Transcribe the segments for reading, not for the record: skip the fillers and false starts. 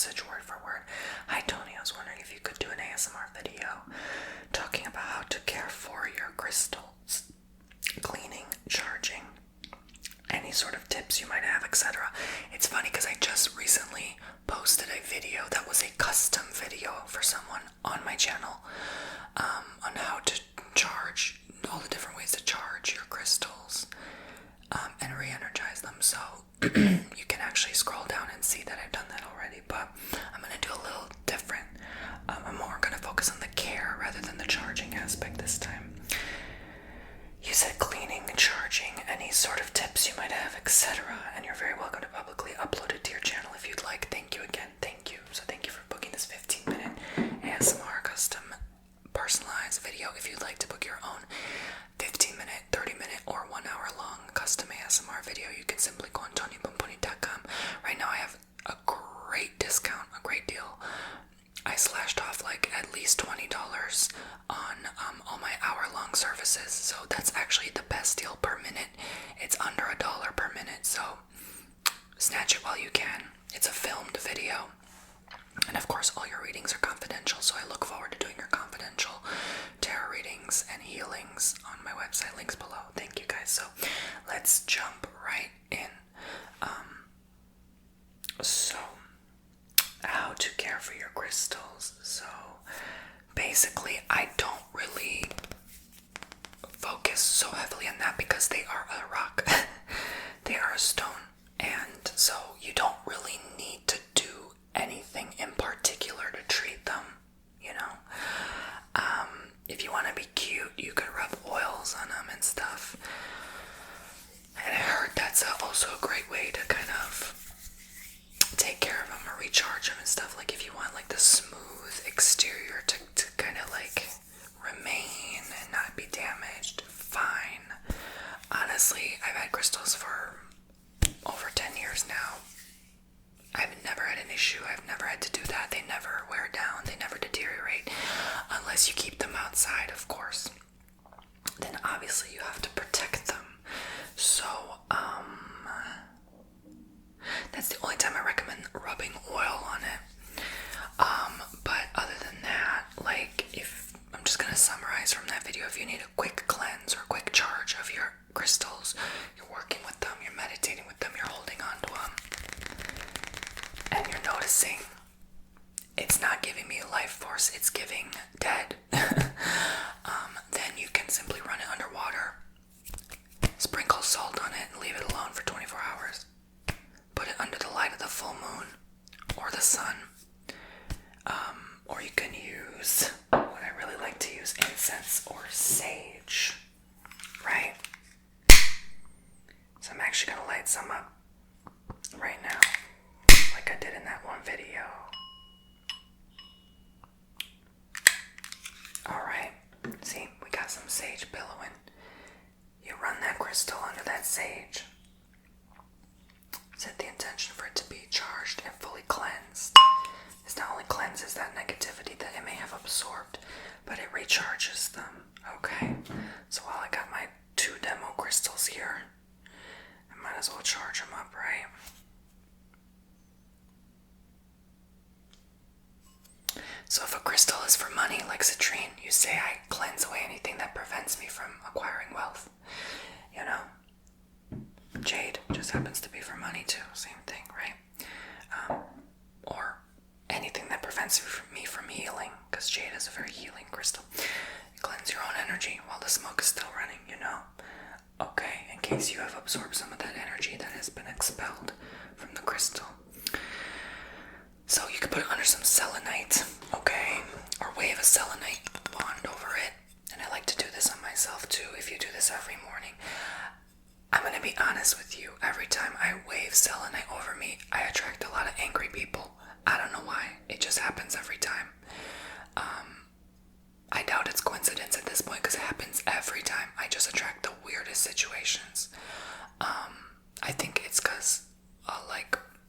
message word for word. Hi Tony, I was wondering if you could do an ASMR video talking about how to care for your crystals, cleaning, charging, any sort of tips you might have, etc. It's funny because I just recently posted a video that was a custom video for someone on my channel on how to charge, all the different ways to charge your crystals and re-energize them. So you can actually scroll down and see that I've done that already, but I'm going to do a little different. I'm more going to focus on the care rather than the charging aspect this time. You said cleaning, charging, any sort of tips you might have, etc. And you're very welcome to publicly upload it to your channel if you'd like. Thank you again. Thank you. So thank you for booking this 15-minute ASMR custom personalized video. If you'd like to book your own 15-minute, 30-minute, or 1-hour long custom ASMR video, you can simply go on TonyBomboni.com. Right now I have a great discount, a great deal. I slashed off like at least $20 on all my hour-long services, so that's actually the best deal per minute. It's under $1 per minute, so snatch it while you can. It's a filmed video, and of course all your readings are confidential, so I look forward to doing your confidential tarot readings and healings on my website. Links below. Thank you guys. So let's jump right in. So how to care for your crystals. So basically I don't really focus so heavily on that because they are a rock. They are a stone, and so you don't really need to do anything in particular to treat them, you know. If you want to be cute, you could rub oils on them and stuff, and I heard that's also a great way to kind of take care of them or recharge them and stuff. Like if you want like the smooth exterior to kind of like remain and not be damaged, fine. Honestly, I've had crystals for over 10 years now. I've never had an issue. I've never had to do that. They never wear down. They never deteriorate. Unless you keep them outside, of course. Then obviously you have to protect them. So, that's the only time I recommend rubbing oil on it. But other than that, like if I'm just gonna summarize from that video, if you need a quick cleanse or quick charge of your crystals, you're working with them, you're meditating with them, you're holding on to them, and you're noticing it's not giving me life force, it's giving dead, then you can simply run it underwater, sprinkle salt on it, and leave it alone for 24 hours. Put it under the light of the full moon or the sun. Or you can use what I really like to use, incense or sage, right? So I'm actually going to light some up right now, like I did in that one video. Alright, see, we got some sage billowing. You run that crystal under that sage. Set the intention for it to be charged and fully cleansed. This not only cleanses that negativity that it may have absorbed, but it recharges them. Okay, so while I got my 2 demo crystals here, I might as well charge them up, right? So if a crystal is for money, like citrine, you say I cleanse away anything that prevents me from acquiring wealth. You know? Jade just happens to be for money too, same thing, right? Or anything that prevents me from healing, because jade is a very healing crystal. You cleanse your own energy while the smoke is still running, you know? Okay, in case you have absorbed some of that energy that has been expelled from the crystal. So you could put it under some selenite, okay? Or wave a selenite wand over it. And I like to do this on myself too, if you do this every morning. I'm going to be honest with you, every time I wave selenite over me, I attract a lot of angry people. I don't know why, it just happens every time. I doubt it's coincidence at this point because it happens every time. I just attract the weirdest situations. I think it's because,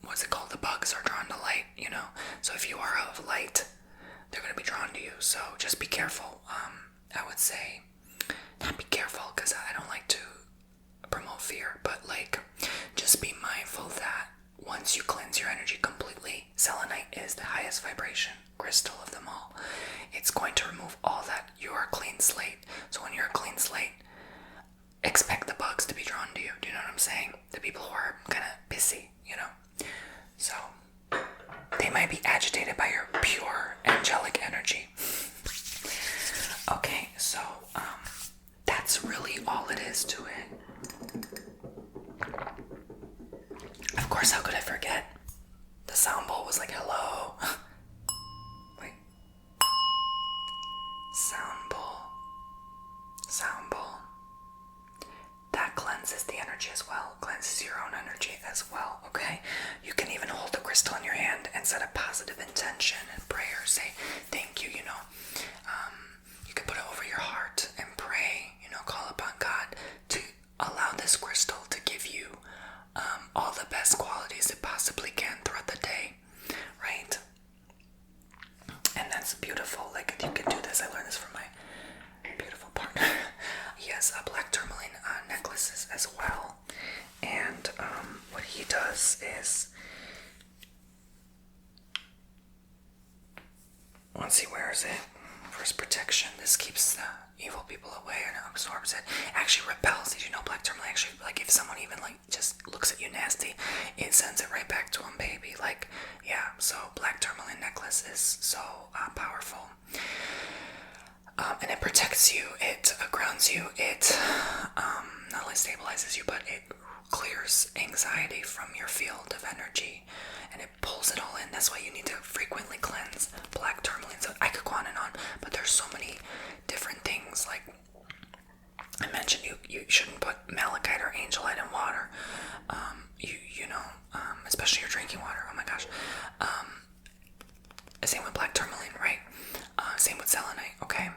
what's it called? The bugs are drawn to light, you know? So if you are of light, they're going to be drawn to you. So just be careful. I would say, not be careful because I don't like to promote fear, but just be mindful that once you cleanse your energy completely, selenite is the highest vibration crystal of them all. It's going to remove all that. You're a clean slate. So when you're a clean slate, expect the bugs to be drawn to you. Do you know what I'm saying? The people who are kind of pissy, you know? So they might be agitated by your pure angelic energy. Okay, so that's really all it is to it. Of course, how could I forget? The sound bowl was like, hello. Wait. Sound bowl. Sound bowl. That cleanses the energy as well. Cleanses your own energy as well, okay? You can even hold the crystal in your hand and set a positive intention and prayer. Say, thank you, you know. You can put it over your heart and pray, you know, call upon God to allow this crystal to give you all the best qualities it possibly can throughout the day, right? And that's beautiful. Like, you can do this. I learned this from my beautiful partner. He has black tourmaline necklaces as well. And what he does is, once he wears it for his protection, this keeps the evil people away and absorbs it. Actually repels. Did you know black tourmaline actually, like, if someone even like just looks at you nasty, it sends it right back to them, baby. Like, yeah, so black tourmaline necklace is so powerful. And it protects you, it grounds you, it not only stabilizes you, but it clears anxiety from your field of energy, and it pulls it all in. That's why you need to frequently cleanse black tourmaline. So I could go on and on, but there's so many different things. Like I mentioned, you shouldn't put malachite or angelite in water. You know, especially your drinking water. Oh my gosh. Same with black tourmaline, right? Same with selenite. Okay.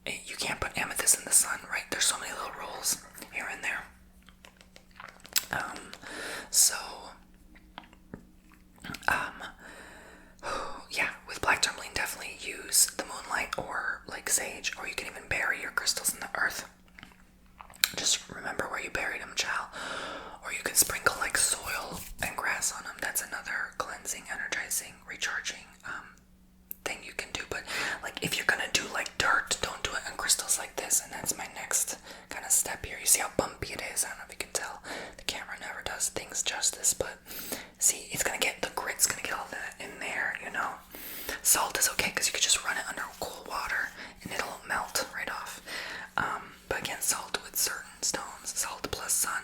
You can't put amethyst in the sun, right? There's so many little rules here and there. Yeah, with black tourmaline, definitely use the moonlight or like sage, or you can even bury your crystals in the earth. Just remember where you buried them, child. Or you can sprinkle like soil and grass on them. That's another cleansing, energizing, recharging thing you can do. But like, if you're gonna do like dirt, don't do it on crystals like this. And that's my next kind of step here. You see how bumpy it is? I don't know if you can tell. The camera never does things justice, but see, it's gonna get, the grit's gonna get all that in there, you know. Salt is okay because you could just run it under cool water and it'll melt right off. But again, salt with certain stones, salt plus sun,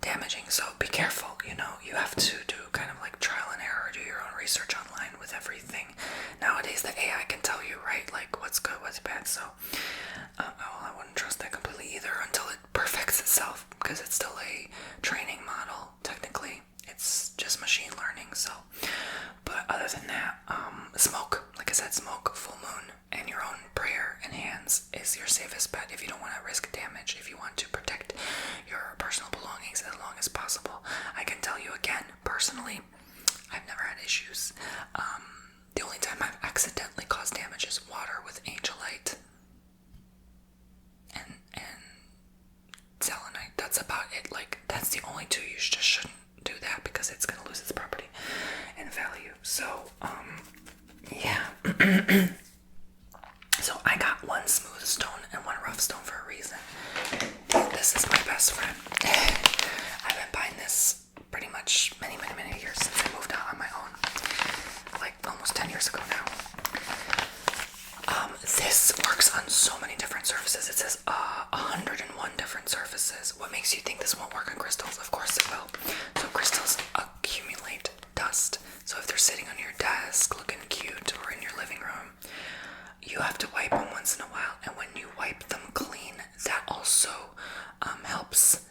damaging. So be careful, you know. You have to do kind of like trial and error, do your own research online with everything. Nowadays the AI can tell you, right, like what's good, what's bad. So I wouldn't trust that completely either until it perfects itself, because it's still a training model. Technically it's just machine learning. So, but other than that, smoke, like I said, smoke, full moon, and your own prayer and hands is your safest bet if you don't want to risk damage, if you want to protect your personal belongings as long as possible. I can tell you again, personally, I've never had issues. The only time I've accidentally caused damage is water with angelite and selenite. That's about it. Like, that's the only two. You just shouldn't do that because it's going to lose its property and value. So, yeah. So I got one smooth stone and one rough stone for a reason. This is my best friend. I've been buying this pretty much many years since I moved out on my own. Like almost 10 years ago now. This works on so many different surfaces. It says 101 different surfaces. What makes you think this won't work on crystals? Of course it will. So crystals accumulate dust. So if they're sitting on your desk looking cute or in your living room, you have to wipe them once in a while. And when you wipe them clean, that also helps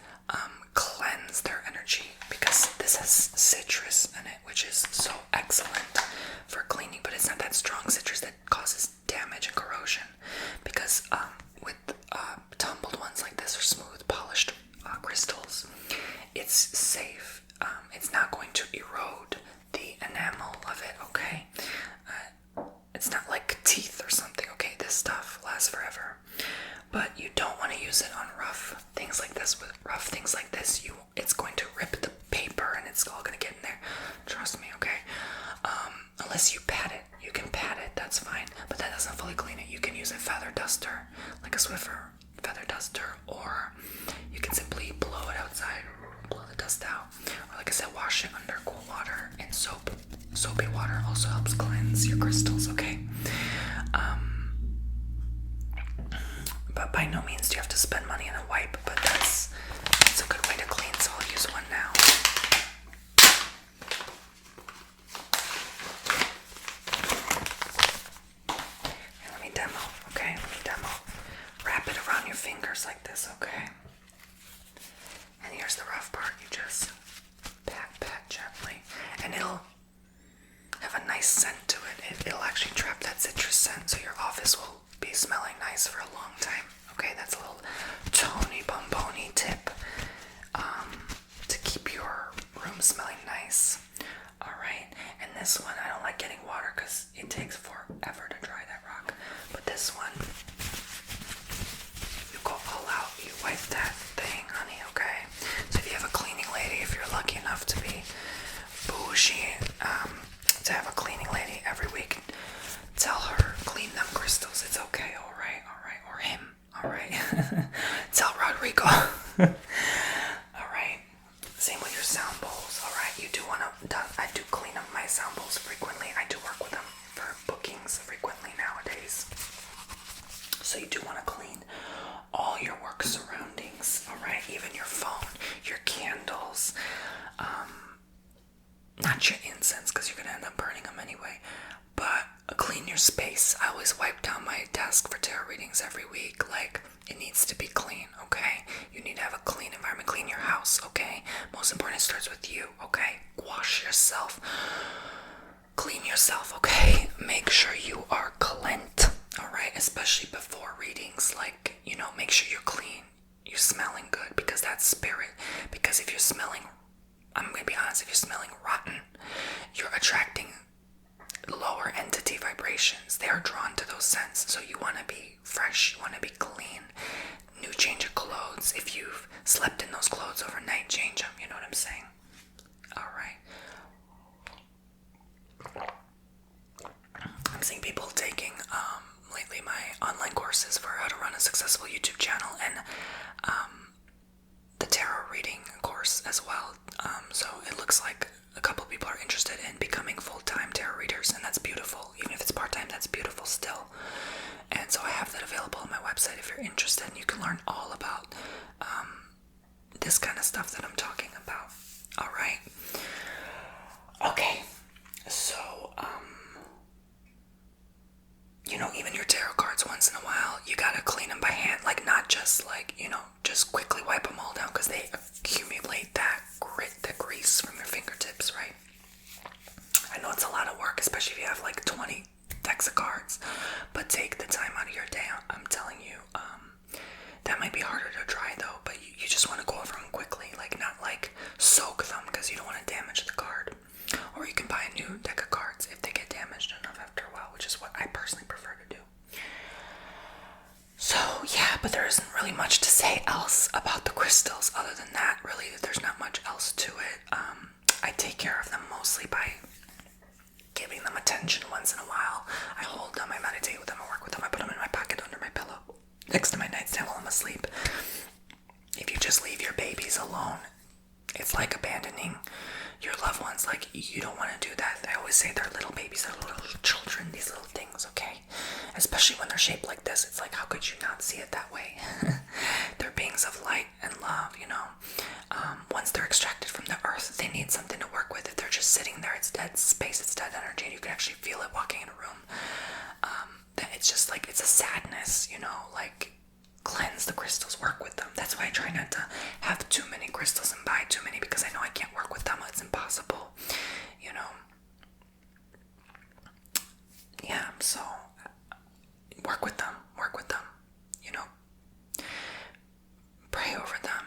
cleanse their energy, because this has citrus in it, which is so excellent for cleaning, but it's not that strong citrus that causes damage and corrosion, because with tumbled ones like this or smooth polished crystals, it's safe. It's not going to erode the enamel of it, okay? It's not like teeth or something, okay? This stuff lasts forever. But you don't want to use it on rough things like this. With rough things like this, it's going to rip the paper water and it's all gonna get in there. Trust me, okay? Unless you pat it. You can pat it, that's fine. But that doesn't fully clean it. You can use a feather duster, like a Swiffer feather duster, or you can simply blow it outside, blow the dust out. Or like I said, wash it under cool water and soap. Soapy water also helps cleanse your crystals, okay? But by no means do you have to spend money on a wipe, but that's a good way to clean, so I'll use one now. And let me demo, okay? Let me demo. Wrap it around your fingers like this, okay? And here's the rough part. You just pat gently, and it'll have a nice scent to it. It'll actually trap that citrus scent, so your office will be smelling nice for a long time. Okay, that's a little Tony Bomboni tip to keep your room smelling nice. Alright, and this one, I don't like getting water because it takes forever to dry that rock. But this one, you go all out, you wipe that thing, honey, okay? So if you have a cleaning lady, if you're lucky enough to be bougie, to have a cleaning lady every week, tell her, clean them crystals, it's okay, alright, or him, alright? Tell Rodrigo. Alright, same with your sound bowls, alright? You do want to, I do clean up my sound bowls frequently. I do work with them for bookings frequently nowadays. So you do want to clean all your work surroundings, alright? Even your phone, your candles, not your incense, because you're going to end up burning them anyway, but clean your space. I always wipe down my desk for tarot readings every week. Like, it needs to be clean, okay? You need to have a clean environment. Clean your house, okay? Most important, it starts with you, okay? Wash yourself. Clean yourself, okay? Make sure you are cleansed, alright? Especially before readings. Like, make sure you're clean. You're smelling good, because that's spirit. Because if you're smelling, I'm going to be honest, if you're smelling rotten, you're attracting lower entity vibrations. They are drawn to those scents. So you want to be fresh, you want to be clean. New change of clothes. If you've slept in those clothes overnight, change them. You know what I'm saying? Alright. I'm seeing people taking lately my online courses for how to run a successful YouTube channel, and the tarot reading course as well. So it looks like a couple people are interested in becoming full-time tarot readers, and that's beautiful. Even if it's part-time, that's beautiful still. And so I have that available on my website if you're interested, and you can learn all about this kind of stuff that I'm talking about. Alright. Okay. So, even your tarot cards, once in a while, you gotta clean them by hand. Like, not just just quickly wipe them all down, because they accumulate that grit, that grease from your fingertips, right? I know it's a lot of work, especially if you have like 20 decks of cards, but take the time out of your day. I'm telling you, that might be harder to dry though, but you just want to go over them quickly, like not like soak them, because you don't want to damage the card. Or you can buy a new deck of cards if they get damaged enough after a while, which is what I personally prefer to do. So yeah, but there isn't really much to say else about the crystals. Other than that, really, there's not much else to it. I take care of them mostly by giving them attention once in a while. I hold them, I meditate with them, I work with them, I put them in my pocket under my pillow, next to my nightstand while I'm asleep. If you just leave your babies alone, it's like abandoning your loved ones. Like, you don't want to do that. I always say they're little babies, they're little children, these little things, okay? Especially when they're shaped like this. It's like, how could you not see it that way? They're beings of light and love, once they're extracted from the earth, they need something to work with. If they're just sitting there, it's dead space, it's dead energy, and you can actually feel it walking in a room. That it's just like, it's a sadness, like, cleanse the crystals, work with them. That's why I try not to have too many crystals and buy too many, because I know I can't work with them. It's impossible, Yeah, so work with them, pray over them,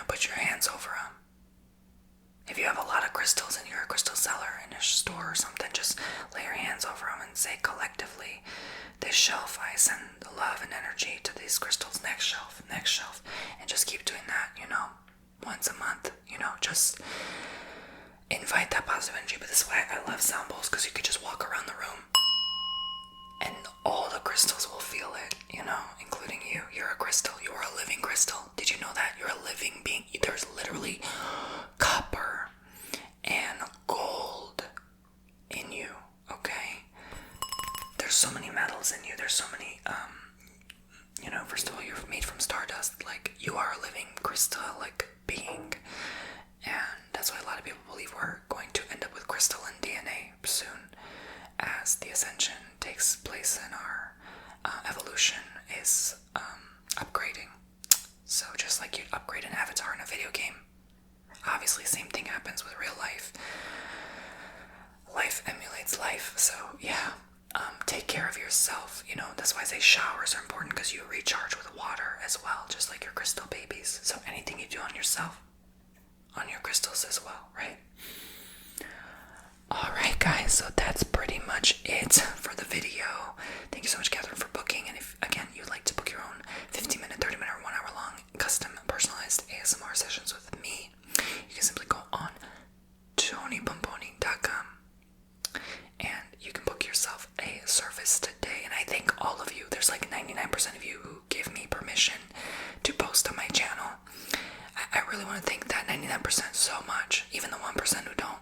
put your hands over them. If you have a lot of crystals and you're a crystal seller in a store or something, just lay your hands over them and say collectively, this shelf, I send the love and energy to these crystals, next shelf, and just keep doing that, once a month, just invite that positive energy. But this is why I love sound bowls, because you could just walk around the room and all the crystals will feel it, including you. You're a crystal. You are a living crystal. Did you know that? You're a living being. There's literally copper and gold in you, okay? There's so many metals in you. There's so many, first of all, you're made from stardust. Like, you are a living crystallic being. And that's why a lot of people believe we're going to end up with crystalline DNA soon, as the ascension takes place in our evolution is upgrading. So just like you'd upgrade an avatar in a video game, obviously same thing happens with real life. Life emulates life. So yeah, take care of yourself. That's why I say showers are important, because you recharge with water as well, just like your crystal babies. So anything you do on yourself, on your crystals as well, right? Alright guys, so that's pretty much it for the video. Thank you so much, Catherine, for booking. And if, again, you'd like to book your own 15-minute, 30-minute, or 1 hour long custom personalized ASMR sessions with me, you can simply go on TonyBomboni.com and you can book yourself a service today. And I thank all of you. There's like 99% of you who give me permission to post on my channel. I really want to thank that 99% so much, even the 1% who don't.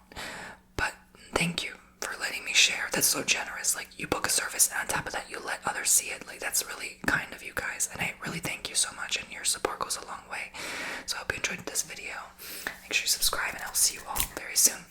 But thank you for letting me share. That's so generous. Like, you book a service and on top of that you let others see it. Like, that's really kind of you guys, and I really thank you so much, and your support goes a long way. So I hope you enjoyed this video. Make sure you subscribe, and I'll see you all very soon.